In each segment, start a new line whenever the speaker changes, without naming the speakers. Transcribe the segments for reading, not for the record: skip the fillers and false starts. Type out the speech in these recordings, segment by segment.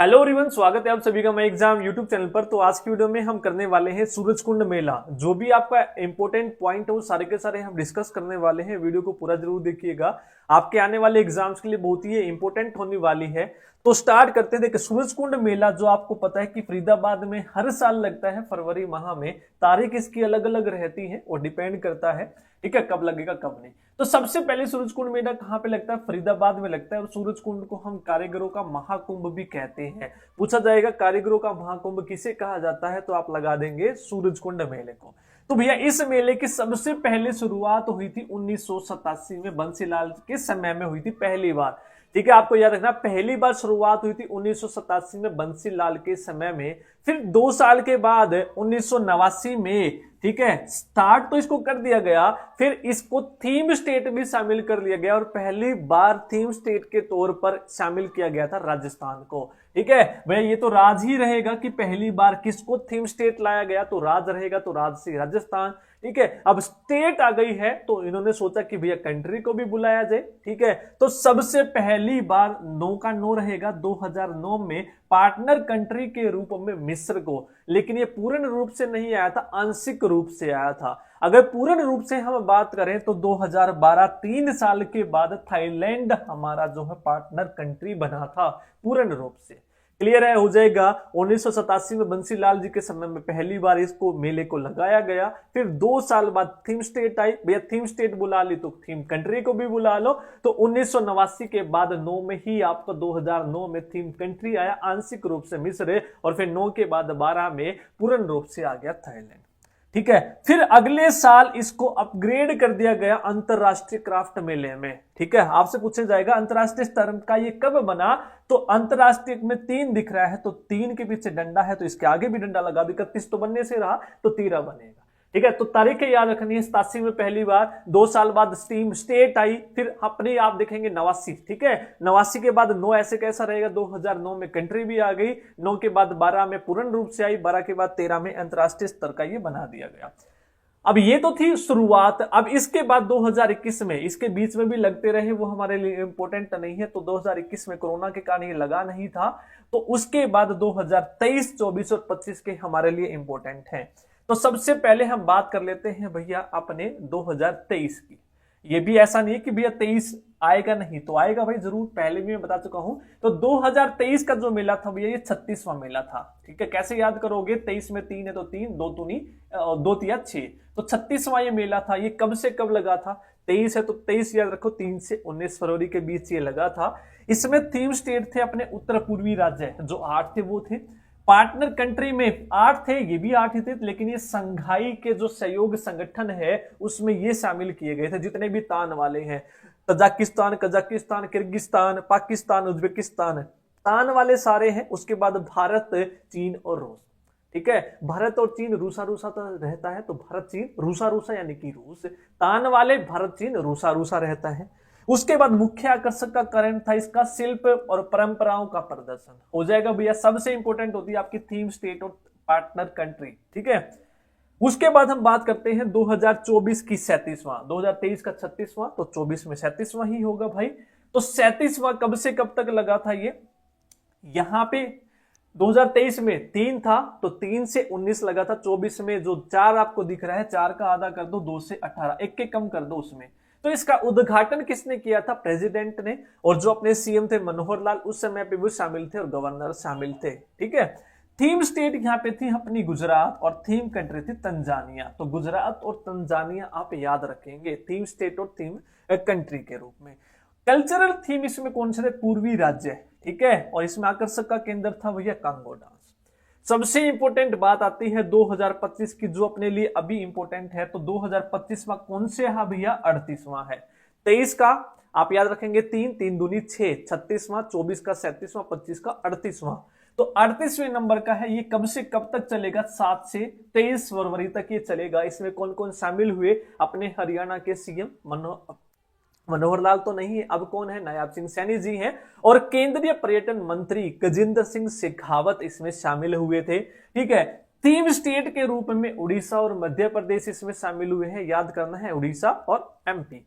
Hello everyone, स्वागत है आप सभी का मैं एग्जाम यूट्यूब चैनल पर। तो आज की वीडियो में हम करने वाले हैं सूरजकुंड मेला। जो भी आपका इंपॉर्टेंट पॉइंट है वो सारे के सारे हम डिस्कस करने वाले हैं। वीडियो को पूरा जरूर देखिएगा, आपके आने वाले एग्जाम्स के लिए बहुत ही इंपॉर्टेंट होने वाली है। तो स्टार्ट करते हैं। देखिए, सूरजकुंड मेला जो आपको पता है कि फरीदाबाद में हर साल लगता है फरवरी माह में। तारीख इसकी अलग अलग रहती है और डिपेंड करता है, ठीक है, कब लगेगा कब नहीं। तो सबसे पहले सूरजकुंड मेला कहाँ पे लगता है? फरीदाबाद में लगता है। और सूरजकुंड को हम कारीगरों का महाकुंभ भी कहते हैं। पूछा जाएगा कारीगरों का महाकुंभ किसे कहा जाता है, तो आप लगा देंगे सूरजकुंड मेले को। तो भैया इस मेले की सबसे पहले शुरुआत हुई थी 1987 में, बंसीलाल के समय में हुई थी पहली बार। ठीक है, आपको याद रखना, पहली बार शुरुआत हुई थी 1987 में बंसीलाल के समय में। फिर 2 साल के बाद 1989 में, ठीक है, स्टार्ट तो इसको कर दिया गया। फिर इसको थीम स्टेट भी शामिल कर लिया गया और पहली बार थीम स्टेट के तौर पर शामिल किया गया था राजस्थान को। ठीक है भैया, ये तो राज ही रहेगा कि पहली बार किसको थीम स्टेट लाया गया, तो राज रहेगा, तो राज से राजस्थान। ठीक है, अब स्टेट आ गई है तो इन्होंने सोचा कि भैया कंट्री को भी बुलाया जाए। ठीक है, तो सबसे पहली बार 9 का 9 रहेगा 2009 में पार्टनर कंट्री के रूप में मिस्र को। लेकिन ये पूर्ण रूप से नहीं आया था, आंशिक रूप से आया था। अगर पूर्ण रूप से हम बात करें तो 2012 3 साल के बाद थाईलैंड हमारा जो है पार्टनर कंट्री बना था पूर्ण रूप से। क्लियर है, हो जाएगा। 1987 में बंसीलाल जी के समय में पहली बार इसको मेले को लगाया गया। फिर 2 साल बाद थीम स्टेट आई। भैया थीम स्टेट बुला ली तो थीम कंट्री को भी बुला लो। तो 1989 के बाद 9 में ही आपका 2009 में थीम कंट्री आया, आंशिक रूप से मिस्र। और फिर 9 के बाद 12 में पूर्ण रूप से आ गया थाईलैंड। ठीक है, फिर अगले साल इसको अपग्रेड कर दिया गया अंतरराष्ट्रीय क्राफ्ट मेले में। ठीक है, आपसे पूछा जाएगा अंतरराष्ट्रीय स्तर का ये कब बना, तो अंतरराष्ट्रीय में 3 दिख रहा है तो 3 के पीछे डंडा है तो इसके आगे भी डंडा लगा। 31 तो बनने से रहा तो 13 बनेगा। ठीक है, तो तारीखें याद रखनी है। 87 में पहली बार, 2 साल बाद स्टीम स्टेट आई। फिर अपने आप देखेंगे 89। ठीक है, 89 के बाद 9 ऐसे कैसा रहेगा, 2009 में कंट्री भी आ गई। 9 के बाद 12 में पूर्ण रूप से आई। 12 के बाद 13 में अंतरराष्ट्रीय स्तर का ये बना दिया गया। अब ये तो थी शुरुआत। अब इसके बाद 2021 में, इसके बीच में भी लगते रहे, वो हमारे लिए इंपॉर्टेंट नहीं है। तो 2021 में कोरोना के कारण ये लगा नहीं था। तो उसके बाद 2023, 24 और 25 के हमारे लिए इंपॉर्टेंट है। तो सबसे पहले हम बात कर लेते हैं भैया अपने 2023 की। ये भी ऐसा नहीं है कि भैया 23 आएगा नहीं, तो आएगा भाई जरूर, पहले भी मैं बता चुका हूं। तो 2023 का जो मेला था भैया ये 36वां मेला था। ठीक है, कैसे याद करोगे? 23 में 3 है तो 3, 2 दूनी 2 तिया 6, तो 36वां ये मेला था। ये कब से कब लगा था? 23 है तो 23 याद रखो, 3 से 19 फरवरी के बीच ये लगा था। इसमें थीम स्टेट थे अपने उत्तर पूर्वी राज्य, जो 8 थे वो थे। पार्टनर कंट्री में 8 थे, ये भी 8 ही थे, लेकिन ये संघाई के जो सहयोग संगठन है उसमें ये शामिल किए गए थे, जितने भी तान वाले हैं, Tajikistan, Kazakhstan, Kyrgyzstan, Pakistan, Uzbekistan, तान वाले सारे हैं। उसके बाद भारत, चीन और रूस। ठीक है, भारत और चीन रूसा रूसा तो रहता है, तो भारत चीन रूसा रूसा यानी कि रूस, तान वाले भारत चीन रूसा रूसा रहता है। उसके बाद मुख्य आकर्षक का कारण था इसका शिल्प और परंपराओं का प्रदर्शन। हो जाएगा भैया, सबसे इंपॉर्टेंट होती है आपकी थीम स्टेट और पार्टनर कंट्री। ठीक है, उसके बाद हम बात करते हैं 2024 की 37वां। 2023 का 36वां, तो 24 में 37वां ही होगा भाई। तो 37वां कब से कब तक लगा था ये? यहां पे 2023 में 3 था तो 3 से 19 लगा था। 24 में जो 4 आपको दिख रहा है, 4 का आधा कर दो, 2 से 18, एक के कम कर दो उसमें। तो इसका उद्घाटन किसने किया था? प्रेसिडेंट ने। और जो अपने सीएम थे मनोहर लाल, उस समय पे वो शामिल थे और गवर्नर शामिल थे। ठीक है, थीम स्टेट यहाँ पे थी अपनी गुजरात और थीम कंट्री थी तंजानिया। तो गुजरात और तंजानिया आप याद रखेंगे थीम स्टेट और थीम कंट्री के रूप में। कल्चरल थीम इसमें कौन से थे? पूर्वी राज्य। ठीक है, और इसमें आकर्षक का केंद्र था भैया कांगो डांस। सबसे इंपॉर्टेंट बात आती है 2025 की, जो अपने लिए अभी इंपॉर्टेंट है। तो 2025वां कौन से है भैया? 38वां है। 23 का आप याद रखेंगे 3, 3 दूनी 6, 36वां, 24 का 37वां, 25 का 38वां। तो 38वें नंबर का है। ये कब से कब तक चलेगा? 7 से 23 फरवरी तक ये चलेगा। इसमें कौन कौन शामिल हुए? अपने हरियाणा के सीएम मनोहर लाल तो नहीं है, अब कौन है? नायाब सिंह सैनी जी हैं। और केंद्रीय पर्यटन मंत्री गजेंद्र सिंह शेखावत इसमें शामिल हुए थे। ठीक है, थीम स्टेट के रूप में उड़ीसा और मध्य प्रदेश इसमें शामिल हुए हैं। याद करना है, उड़ीसा और एमपी।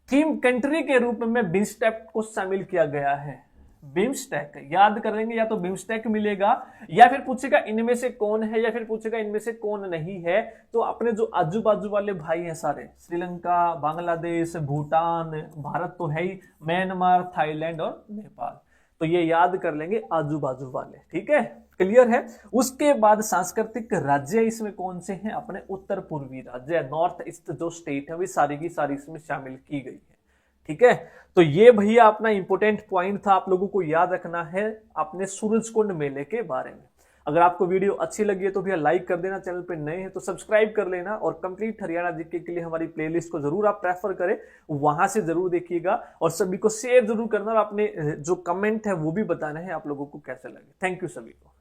थीम कंट्री के रूप में बिम्स्टेक को शामिल किया गया है। बिम्स्टेक याद कर लेंगे, या तो बिम्स्टेक मिलेगा, या फिर पूछेगा इनमें से कौन है, या फिर पूछेगा इनमें से कौन नहीं है। तो अपने जो आजू बाजू वाले भाई हैं सारे, श्रीलंका, बांग्लादेश, भूटान, भारत तो है ही, म्यांमार, थाईलैंड और नेपाल, तो ये याद कर लेंगे आजू बाजू वाले। ठीक है, क्लियर है। उसके बाद सांस्कृतिक राज्य इसमें कौन से हैं, अपने उत्तर पूर्वी राज्य, नॉर्थ ईस्ट जो स्टेट है वे सारी की सारी इसमें शामिल की गई है। ठीक है, तो ये भैया अपना इंपोर्टेंट पॉइंट था, आप लोगों को याद रखना है अपने सूरजकुंड मेले के बारे में। अगर आपको वीडियो अच्छी लगी है तो भैया लाइक कर देना, चैनल पे नए हैं तो सब्सक्राइब कर लेना, और कंप्लीट हरियाणा जीके के लिए हमारी प्लेलिस्ट को जरूर आप प्रेफर करें, वहां से जरूर देखिएगा, और सभी को शेयर जरूर करना, और अपने जो कमेंट है वो भी बताना है आप लोगों को कैसे लगे। थैंक यू सभी को।